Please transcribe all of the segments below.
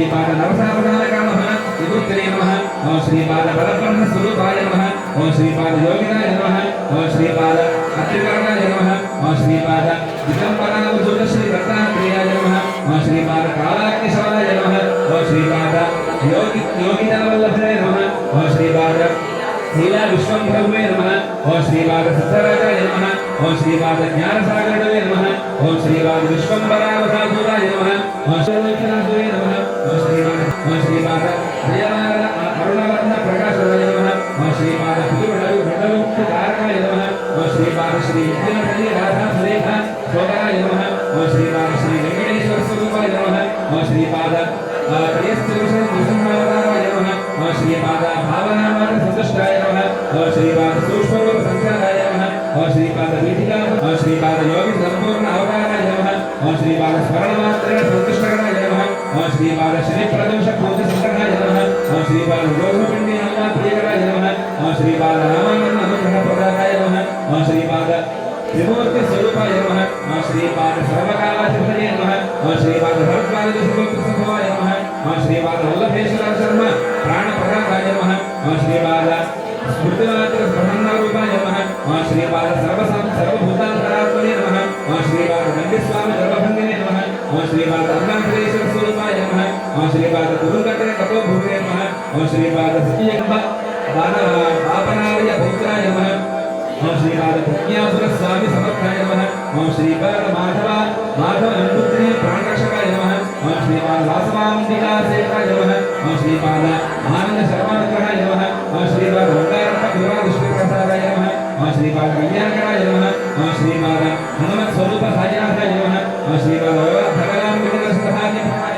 श्रीपाद नवसावधानकामः विभूतिरे नमः ओम श्रीपाद बलब्रह्म स्वरूपाय नमः ओम श्रीपाद योगिनाय नमः ओम श्रीपाद अत्रिवर्णाय नमः ओम श्रीपाद विकम्पनावधूत श्री रत्नात्रेयाय नमः ओम श्रीपाद कालाग्निशवाय नमः ओम श्रीपाद योगिजनवल्लभे नमः ओम श्रीपाद लीला विश्वंभरवे नमः ओम श्रीपाद सिद्धराजाय नमः ओम श्रीपाद ज्ञानसागरवे नमः ओम श्रीपाद विश्वंभरावधाधूराय नमः ओम श्रीलोचनाधूरे नमः ओम श्रीपाद जयमाला अरुणवर्ण प्रकाशवाय नमः ओम श्रीपाद भुजबलकारकाय नमः ओम श्रीपाद श्री विद्याधरी राधा सुरेखा शोभाय नमः ओम श्रीपाद श्री वेंकटेश्वर स्वरूपाय नमः ओम श्रीपाद प्रियस्त्रिविषय नमः ओम श्रीपाद भावनामान संतुष्टाय नमः ओम श्रीपाद सूक्ष्मरूप संख्याय नमः ओम श्रीपाद वीथिका ओम श्रीपाद योगी संपूर्ण अवताराय नमः ओम श्रीपाद स्मरणमात्रेण संतुष्टकराय नमः ओम श्रीपाद श्री प्रदोष पूज संकटाय नमः ओम श्रीपाद रोधपिंडी नमः प्रियकराय नमः ओम श्रीपाद रामानंद अनुग्रह प्रदाय नमः ओम श्रीपाद त्रिमूर्ति स्वरूपाय नमः ओम श्रीपाद सर्वकालाधिपतये नमः ओम श्रीपाद भरद्वाज सुभवाय नमः ओम श्रीपाद वल्लभेश्वर शर्मा प्राणप्रदाय नमः ओम श्रीपाद स्मृतिमात्र ब्रह्मरूपाय नमः ओम श्रीपाद सर्वभूतान्तरात्मने नमः ओम श्रीपाद गंगस्वामी गर्भभंगिने नमः ओम श्रीपाद अरुणाचलेश्वर स्वरूपाय नमः ओम श्रीपाद गुरुकटे तपोभूते नमः ओम श्रीपाद सत्ययंब बापनार्य पौत्राय नमः ओम श्रीपाद प्रज्ञासुर स्वामी समर्थाय नमः ओम श्रीपाद माधव नंदुत्रे प्राणरक्षकाय नमः ओम श्रीपाद वासवांबिका सेवाय नमः ओम श्रीपाद आनंद शर्मानुग्रहाय नमः ओम श्रीपाद ओंकारप्प विवादिष्टप्रसादाय नमः ओम श्रीपाद कल्याणकराय नमः ओम श्रीपाद हनुमत् स्वरूप सायनाथाय नमः ओम श्रीपाद भगवान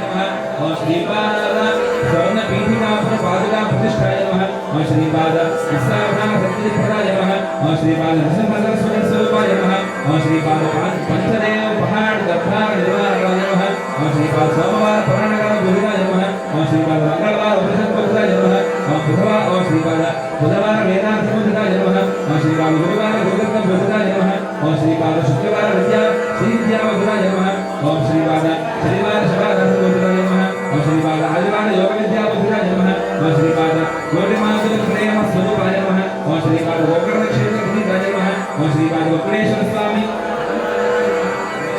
नमः ओम श्रीपाद स्वर्ण पीठिकापुर पादुका प्रतिष्ठाय नमः ओम श्रीपाद विश्रावधान सत्यप्रदाय नमः ओम श्रीपाद नृसिंहसरस्वती स्वरूपाय नमः ओम श्रीपाद पंचदेव पहाड़ दर्भार निवारणाय नमः ओम श्रीपाद सोमवार पुराणकाल गुरुवाय नमः ओम श्रीपाद मंगलवार उपनिषद बोधाय नमः ओम श्रीपाद बुधवार वेदांत बोधाय नमः ओम श्रीपाद गुरुवार गुरुरत्न बोधाय नमः ओम श्रीपाद शुक्रवार विद्या श्री विद्या बोधाय नमः ओम श्रीपाद शनिवार शवादर्श बोधाय नमः ओम श्रीपाद आदिवार योग विद्या बोधाय नमः ओम श्रीपाद कोटिमासुर प्रेम स्वरूपाय नमः ओम श्रीपाद गोकर्ण क्षेत्र गुरुदाय नमः ओम श्रीपाद गोकर्णेश्वर स्वामी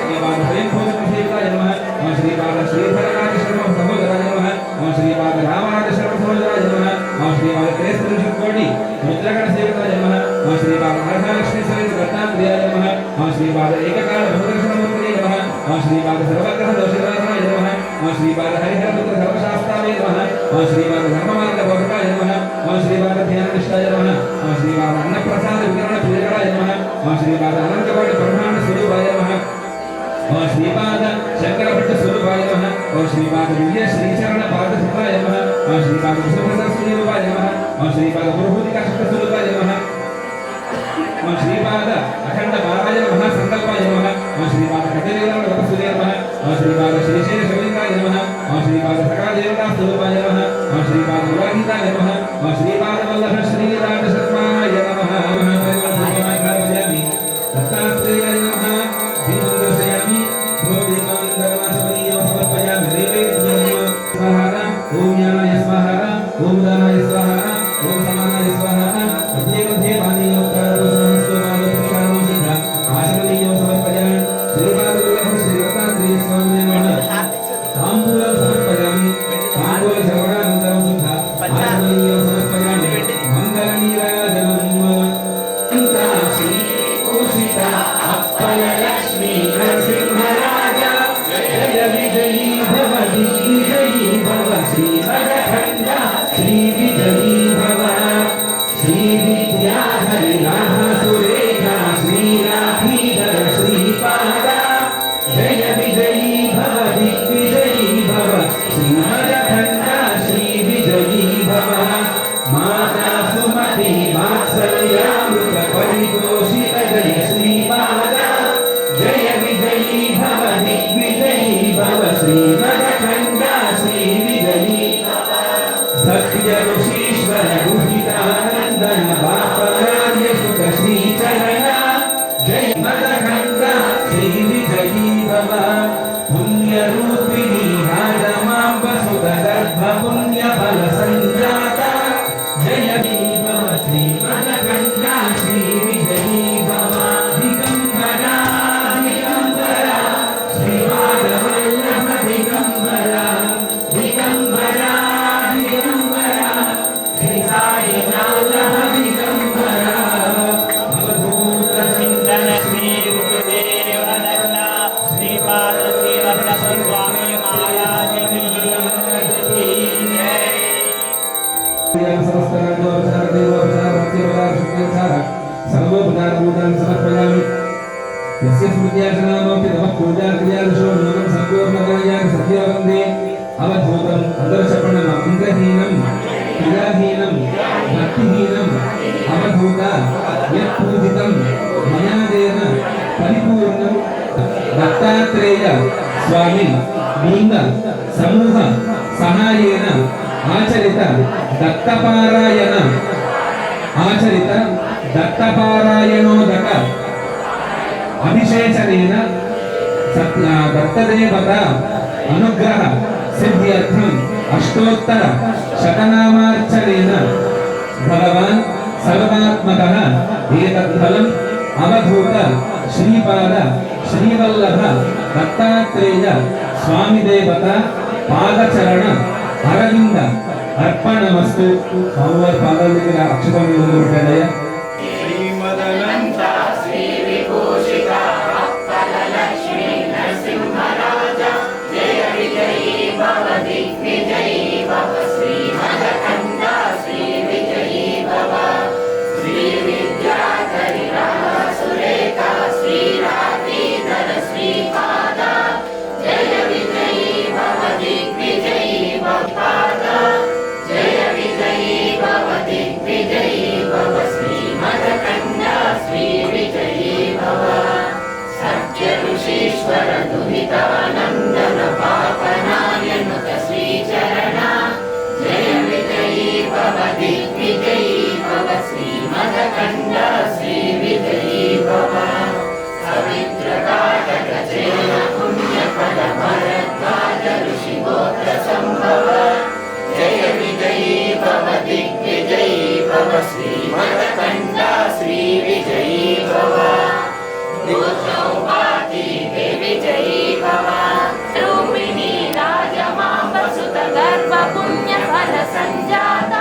श्रीपाद स्वयंभूत विषयकाय नमः ओम श्रीपाद श्रीधरराज शर्मा सहोदराय नमः ओम श्रीपाद रामराज शर्मा सहोदराय नमः ओम श्रीपाद त्रेस्त्रिंशत् कोटि मुद्रगण सेवकाय नमः ओम श्रीपाद महालक्ष्मी सहित रत्नात्रेयाय नमः ओम श्रीपाद एककाल भूदर्शनमूर्तये नमः ओम श्रीपाद सर्वग्रह दोषराय नमः ओम श्रीपाद हरिहरपुत्र सर्वशास्त्राय नमः ओम श्रीपाद धर्ममार्ग बोधकाय नमः ओम श्रीपाद ध्याननिष्ठाय नमः ओम श्रीपाद अन्नप्रसाद वितरण प्रियकराय नमः ओम श्रीपाद अनंतकोटि ब्रह्मांड स्वरूपाय नमः ओम श्रीपाद शंकरभट्ट स्वरूपाय नमः ओम श्रीपाद दिव्य श्रीचरण पाद सुताय नमः ओम श्रीपाद विष्णुसरस्वती रूपाय नमः ओम श्रीपाद गुरुभूतिका शक्ति स्वरूपाय नमः ओम श्रीपाद अखंड बालाय महासंकल्पाय नमः ओम श्रीपाद कटिलीलाल वरसूर्य नमः ओम श्रीपाद श्रीशैल शिवलिंगाय नमः ओम श्रीपाद सकल देवता स्वरूपाय नमः ओम श्रीपाद गुरुगीताय नमः ओम श्रीपाद वल्लभ श्रीराज शर्माय नमः नमः दत्तात्रेयाय नमः दीपंदर्शयामि भोगिमानंदमाचमनीयं समर्पयामि नैवेद्यं स्वाहा ओम ज्ञानाय स्वाहा ओम दानाय स्वाहा ओम समानाय स्वाहा मध्ये मध्ये पानीयं कारवसंस्तोमाय प्रक्षालनं सिद्धा आचमनीयं समर्पयामि श्रीपादवल्लभ श्रीरत्नात्रेय स्वामिने नमः ताम्बूलं समर्पयामि ताम्बूलश्रवणानन्तरं सिद्धा आचमनीयं समर्पयामि मङ्गलनीराजनं श्री उषिता अप्पयलक्ष्मी नरसिंहराजा जय विजयी भव दिग्विजयी भव श्रीमदखण्डा श्रीविजयी भव श्रीविद्याधरिणः सुरेखा श्रीराधीधर श्रीपादा जय विजयी भव दिग्विजयी भव श्रीमदखण्डा श्रीविजयी भव माता सुमति वात्सल्यामृत परितोषित जय श्रीपादा जय विजयी भव दिग्विजयी भव श्रीमदखण्डा श्रीविजयी सत्य ऋषीश्वर गुहितानन्दन बापरार्य सुख श्रीचरण जय मदखण्डा श्रीविजयी भव पुण्यरूपिणी राजमां वसुधरा सर्वोपचारपूजां समर्पयामि। यस्य स्मृत्याचनामपि नमः पूजाक्रियादिशो नूनं सम्पूर्णकरयामि सत्योवन्दे अवधूतं अदर्शपणं मन्त्रहीनं क्रियाहीनं भक्तिहीनं अवधूत यत्पूजितं मया तेन परिपूर्णं दत्तात्रेय स्वामी बृन्द समूह सहायेन आचरित दत्तपारायणोदक अभिषेचनेन दत्तदेवता अनुग्रह सिद्ध्यर्थम् अष्टोत्तर शतनामार्चनेन भगवान् सर्वात्मकः एतद्फलम् अवधूत श्रीपाद श्रीवल्लभ दत्तात्रेय स्वामी देवता पादचरण अरविंद अर्पणमस्तु। स्वामिवाరి పాదాల దగ్గర అక్షతం పెట్టాడయ్యా। శ్రీమదనంత శ్రీ విభూషిత అప్పలలక్ష్మీ నరసింహరాజ జయ విజయీ భవ దిగ్విజయీ భవ శ్రీమదకంద శ్రీ విజయీ భవ శ్రీ విద్యాధరి సురేఖ శ్రీరాధీధర శ్రీపాద జయ విజయీ భవ దిగ్విజయీ భవ జయ విజయీ భవ దిగ్విజయీ భవ శ్రీమదకండ శ్రీ విజయీ భవ సత్య ఋషీశ్వర దుహితానందన పాపనాయనుత శ్రీచరణ జయ విజయీ భవ దిగ్విజయీ భవ శ్రీమదకండ శ్రీ విజయీ భవ పవిత్ర కాటక చేయ పుణ్య ఫల భరద్వాజ ఋషి గోత్ర సంభవ జయ విజయీ భవ దిగ్విజయీ భవ శ్రీమదకండ శ్రీ విజయీ భవ దుర్గౌపాతి విజయీ భవ రూపిణీ రాజమాంబ సుత గర్భ పుణ్య ఫల సంజాత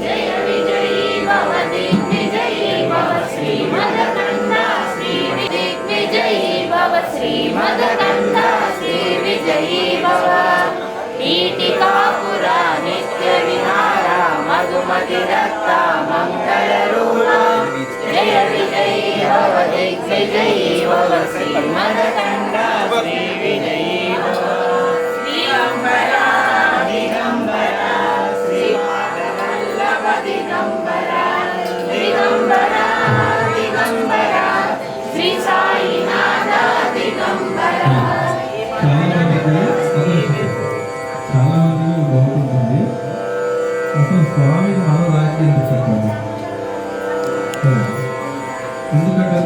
జయ విజయీ భవ దిగ్విజయీ భవ శ్రీమదకండ శ్రీ దిగ్విజయీ భవ శ్రీమదకండ శ్రీ విజయీ భవ పీఠికాపురా నిత్య విహార మధుమతి దత్త మంగళ రూప జయ విజయీ భవ దిగ్విజయీ భవ శ్రీమదకండ శ్రీ విజయీ భవ దిగంబర దిగంబర శ్రీపాదవల్లభ దిగంబర దిగంబర దిగంబర శ్రీ సాయినాథ దిగంబర చాలా మంది బాగుంటుంది అసలు స్వామిని మనం రాజ్యం చెప్పండి ఎందుకంటే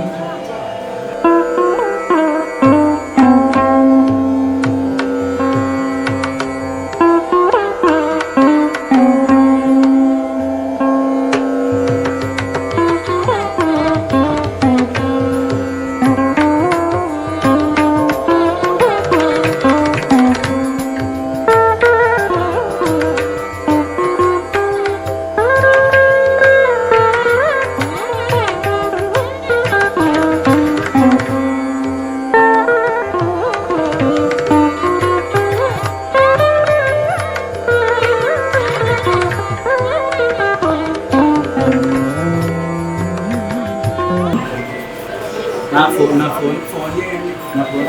फोन చేయండి నా ఫోన్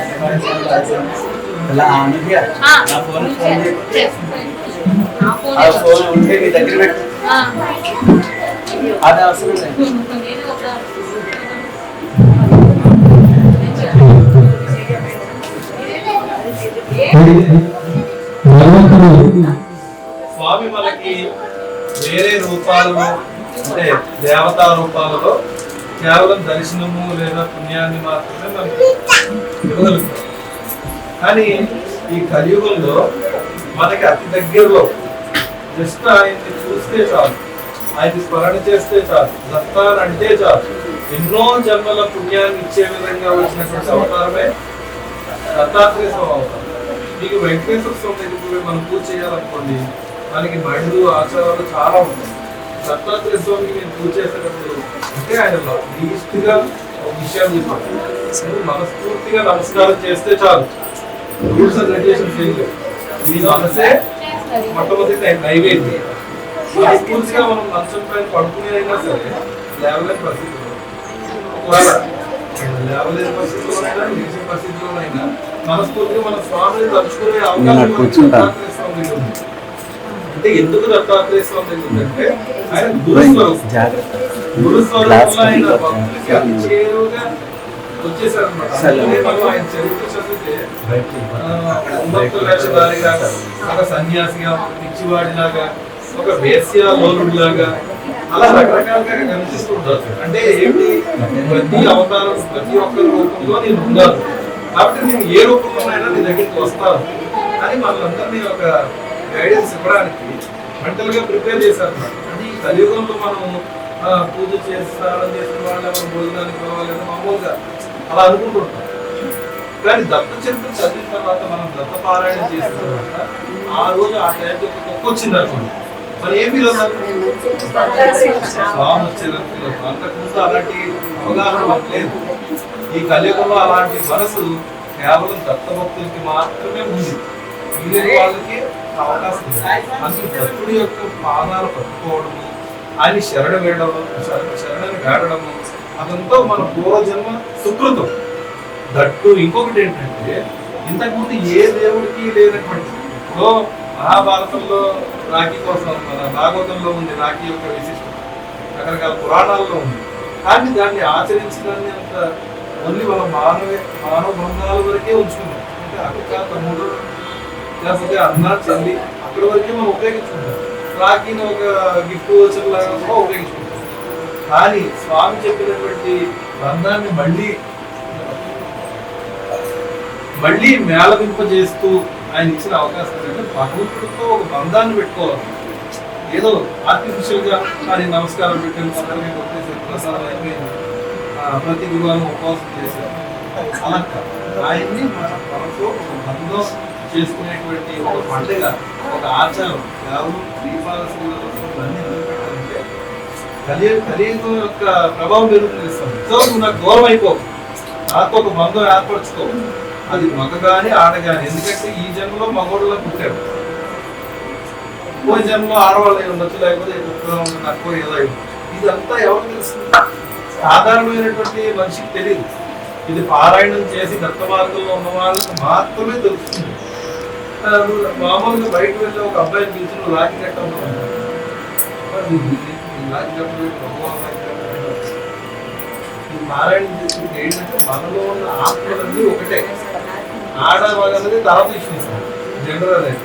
అలా ఆన్ చేయాలి నా ఫోన్ ఆ ఫోన్ ఉంటే మీ దగ్గర పెట్టు అది అవసరం లేదు స్వామి మనకి వేరే రూపాలలో అంటే దేవతా రూపాలలో కేవలం దర్శనము లేదా పుణ్యాన్ని మాత్రమే మనకి ఇవ్వగలుగుతాం. కానీ ఈ కలియుగంలో మనకి అతి దగ్గరలో జస్ట్ ఆయన్ని చూస్తే చాలు, ఆయన్ని స్మరణ చేస్తే చాలు, దత్తాన్ని అంటే చాలు, ఎన్నో జన్మల పుణ్యాన్ని ఇచ్చే విధంగా వచ్చినటువంటి అవతారమే దత్తాత్రేయ స్వామి అవతారం. మీకు వెంకటేశ్వర స్వామి దగ్గరికి మనం పూజ చేయాలనుకోండి, మనకి మైండ్లు ఆచారాలు చాలా ఉంటాయి. దత్తాత్రేయ స్వామికి నేను పూజ చేసేటప్పుడు అంటే ఆయన లీస్ట్గా ఒక విషయాలు చెప్పాను, మనస్ఫూర్తిగా నమస్కారం చేస్తే చాలు, రూల్స్ అండ్ రెగ్యులేషన్స్ ఏం లేవు. మీ మనసే మొట్టమొదటి నైవేద్యం. పూర్తిగా మనం మంచం పైన పడుకునే అయినా సరే లేవలేని పరిస్థితుల్లో, ఒకవేళ లేవలేని పరిస్థితుల్లోనైనా నిలిచిన పరిస్థితుల్లోనైనా మనస్ఫూర్తిగా మన స్వామిని తలుచుకునే అవకాశం దత్తాత్రేయ స్వామి దగ్గర ఉంది. అంటే ఎందుకు దత్తాత్రేయ స్వామి దగ్గర ఉందంటే ఆయన గురుస్వరూపంలో ఆయన భక్తులకి అతి చేరువుగా వచ్చేసారనమాట. మనం ఆయన చరిత్ర చదివితే భక్త వేషధారిగా, ఒక సన్యాసిగా, ఒక పిచ్చివాడిలాగా, ఒక వేశ్య లోలుడిలాగా అలా రకరకాలుగా కనిపిస్తూ ఉంటారు. అంటే ఏంటి, ప్రతి అవతారం ప్రతి ఒక్కరి రూపంలో నేను ఉన్నాను కాబట్టి నేను ఏ రూపంలోనైనా నీ దగ్గరికి వస్తాను అని మనందరినీ ఒక గైడెన్స్ ఇవ్వడానికి మెంటల్ గా ప్రిపేర్ చేశారు. అంటే ఈ కలియుగంలో మనం పూజ చేసి స్నానం చేసిన వాళ్ళు మనం భోజనానికి పోవాలని మామూలుగా అలా అనుకుంటుంటాం. కానీ దత్త చరిత్ర చదివిన తర్వాత మనం దత్త పారాయణ చేసిన తర్వాత ఆ రోజు ఆ టైంకి ఒక కుక్క వచ్చింది అనుకోండి, మరి ఏం ఫీల్ అవుతారు? స్వామి వచ్చేదాన్ని ఫీల్ అవుతాం. అంతకుముందు అలాంటి అవగాహన మనకు లేదు. ఈ కలియుగంలో అలాంటి మనసు కేవలం దత్త భక్తులకి మాత్రమే ఉంది, మిగిలిన వాళ్ళకి అవకాశం ఉంది. అందుకు దత్తుడి యొక్క పాదాలు పట్టుకోవడము, ఆయన శరణ వేయడము, శరణని వేడడము అదంతా మన పూర్వజన్మ సుకృతం. దట్టు ఇంకొకటి ఏంటంటే ఇంతకుముందు ఏ దేవుడికి లేనటువంటి, మహాభారతంలో రాఖీ కోసం, మన భాగవతంలో ఉంది రాఖీ యొక్క విశిష్టత, రకరకాల పురాణాల్లో ఉంది. కానీ దాన్ని ఆచరించడాన్ని అంత ఓన్లీ మన మానవ బంధాల వరకే ఉంచుకున్నాం. అంటే అక్క తమ్ముడు లేకపోతే అన్న చెల్లి అక్కడి వరకే మనం ఉపయోగించుకుంటాం. రాఖీని ఒక గిఫ్ట్ వచ్చర్ లాగా కూడా ఉపయోగించుకుంటాం. కానీ స్వామి చెప్పినటువంటి బంధాన్ని మళ్ళీ మేళవింపజేస్తూ ఆయన ఇచ్చిన అవకాశం ఏంటంటే భగవంతుడితో ఒక బంధాన్ని పెట్టుకోవాలి. ఏదో ఆర్టిఫిషియల్ గా ఆయన నమస్కారం పెట్టాను, అందరికీ కొట్టేసారు, ప్రసాదం అయిపోయింది, ప్రతి గురువారం ఉపవాసం చేశారు, అలా ఆయన్ని మన మనతో ఒక బంధం చేసుకునేటువంటి ఒక పండుగ, ఒక ఆచారం కేవలం దీపావళి కలియుగం యొక్క ప్రభావం పెరుగుతుంది. సో నువ్వు నాకు దూరం అయిపో, నాతో ఒక బంధం ఏర్పరచుకో, అది మగ గాని ఆడ గాని. ఎందుకంటే ఈ జన్మలో మగోళ్ళలో పుట్టాడు, పోయి జన్మలో ఆడవాళ్ళు ఉండొచ్చు, లేకపోతే తక్కువ ఏదో. ఇదంతా ఎవరు తెలుస్తుంది? సాధారణమైనటువంటి మనిషికి తెలియదు. ఇది పారాయణం చేసి దత్త మార్గంలో ఉన్న వాళ్ళకి మాత్రమే తెలుస్తుంది. మామూలుగా బయట వెళ్ళి ఒక అబ్బాయిని పిలిచి నువ్వు రాఖీ కట్టడం, ఈ పారాయణం చేసుకుంటే ఏంటంటే మనలో ఉన్న ఆత్మలన్నీ ఒకటే. ఆడవాళ్ళది తర్వాత ఇచ్చిస్తాం జనరల్ అనేది.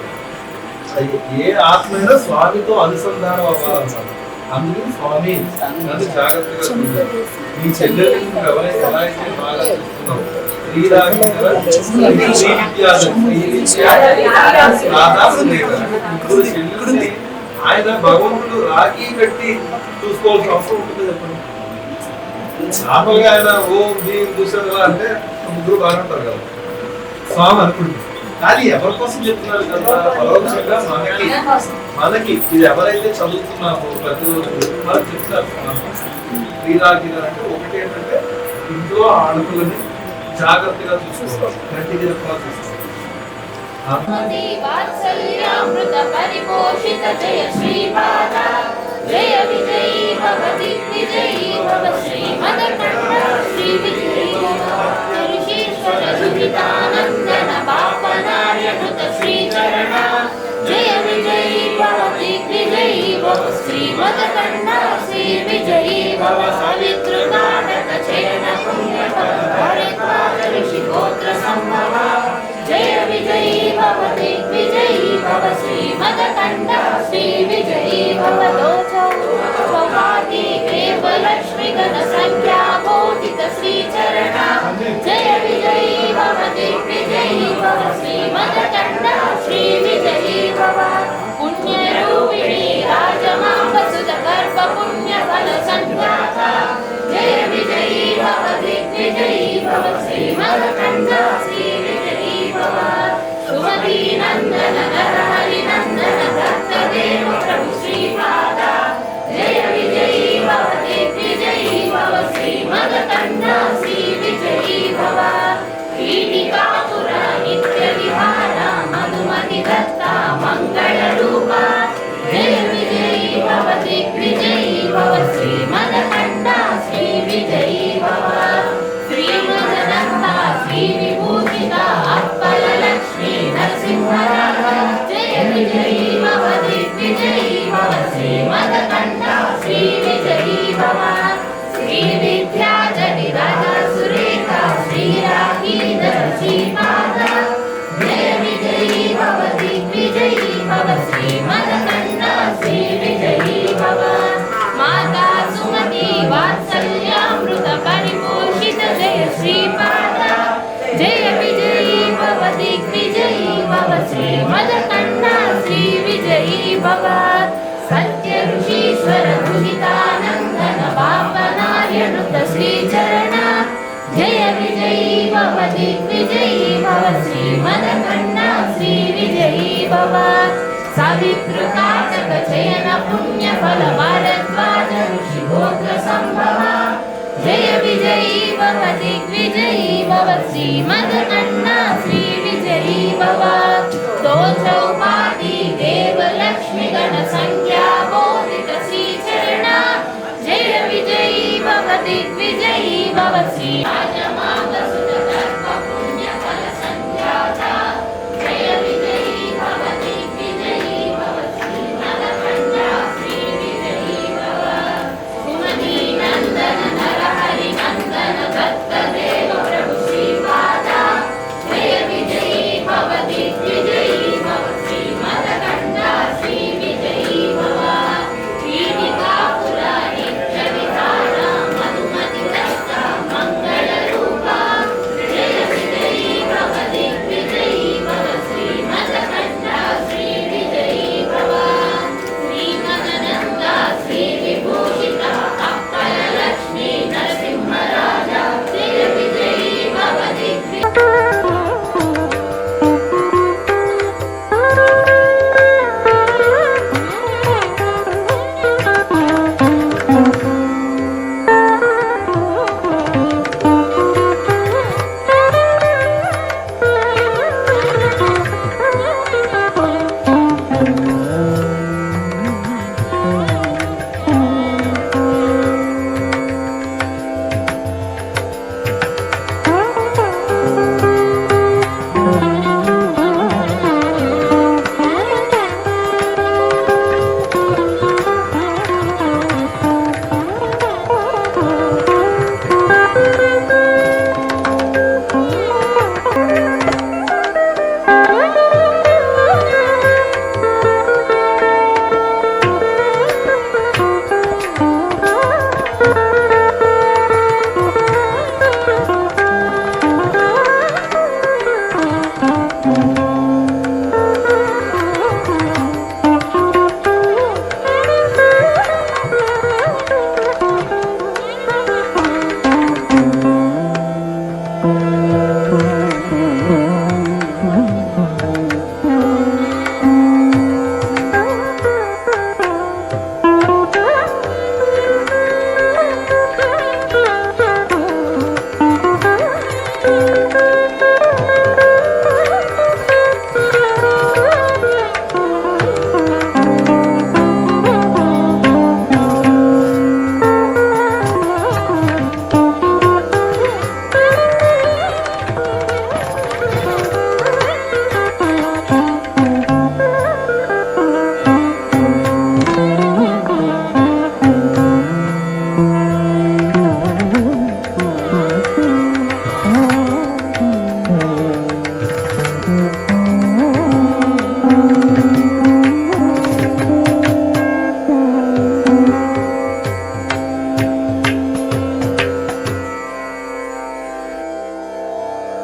ఏ ఆత్మైనా స్వామితో అనుసంధానం అవ్వాలన్నమాట. అందుకని స్వామి నన్ను జాగ్రత్తగా ఈ చెల్లెల్ని నువ్వు ఎవరైతే ఎలా అయితే బాగా చూస్తున్నావు, ఆయన భగవంతుడు రాఖీ కట్టి చూసుకోవాల్సిన అవసరం ఉంటుంది చెప్పండి. నార్మల్ గా ఆయన చూసారు అంటే ముగ్గురు బాగా ఉంటారు కదా స్వామి అనుకుంటుంది. కానీ ఎవరి కోసం చెప్తున్నారు కదా, పరోక్షంగా మనకి ఇది ఎవరైతే చదువుతున్నామో ప్రతిరోజు మనకు చెప్తారు. శ్రీరాఖీ అంటే ఒకటి ఏంటంటే ఇంట్లో ఆడపిల్లని జాగ్రత్తగా చూసుకోవాలి, కంటికి రెప్పలా చూసుకోవాలి. వాత్సల్యామృత పరిపోషిత జయ శ్రీపాద జయ విజయీ భవ దిగ్విజయీ భవ శ్రీమదకండ శ్రీ విజయీ ఋషీశ్వర దురితానందన పాపనార్యనుత శ్రీచరణ జయ విజయీ భవ దిగ్విజయీ భవ శ్రీమదకండ శ్రీ విజయీ భవ సవితృనాటక చయన పుణ్య భరద్వాజ ఋషి గోత్ర సంభవ జయ విజయీ భవ దిగ్విజయీ భవ శ్రీమదకండ శ్రీ విజయీ భవ లోచౌపాది కేవల శ్రీగణ సంఖ్యా బోధిత శ్రీచరణ జయ విజయీ భవ దిగ్విజయీ భవ శ్రీమదకండ శ్రీ విజయీ భవ పుణ్యరూపిణి రాజమాంబ సుత గర్భ పుణ్య ఫల సంఖ్యాత జయ విజయీ భవ దిగ్విజయీ భవ శ్రీమదకండ శ్రీ విజయీ భవ సుమతి నందన నరహరి నందన దత్తదేవ ప్రభు శ్రీపాద జయ విజయీ భవ దిగ్విజయీ భవ శ్రీమదకండ శ్రీ విజయీ భవ పీఠికాపుర నిత్య విహార మధుమతి దత్త మంగళ రూప జయ విజయీ मदकण्ठा श्री विजयी भव श्री विद्याधरी राजा सुरेखा श्री राखीधर श्रीपादा जय विजयी भव दिग्विजयी भव श्री मदकण्ठा श्री विजयी भव माता सुमति वात्सल्यामृत परिपोषित जय श्रीपादा जय विजयी भव दिग्विजयी भव श्री मदकण्ठा श्री विजयी भव सत्य ऋषीश्वर दुहितानन्दन पापनार्यनुत श्रीचरण जय विजयी भव दिग्विजयी भव श्री मदकण्ठा श्री विजयी भव सावित्रुकाचक चयन पुण्य फल भारद्वाज ऋषि गोत्र संभव जय विजयी भव दिग्विजयी भव श्री मदकण्ठा श्री विजयी भव तो चौपाटी देव लक्ष्मी गण संख्या बोधित श्रीचरण जय विजयी भव दिग्विजयी भव श्री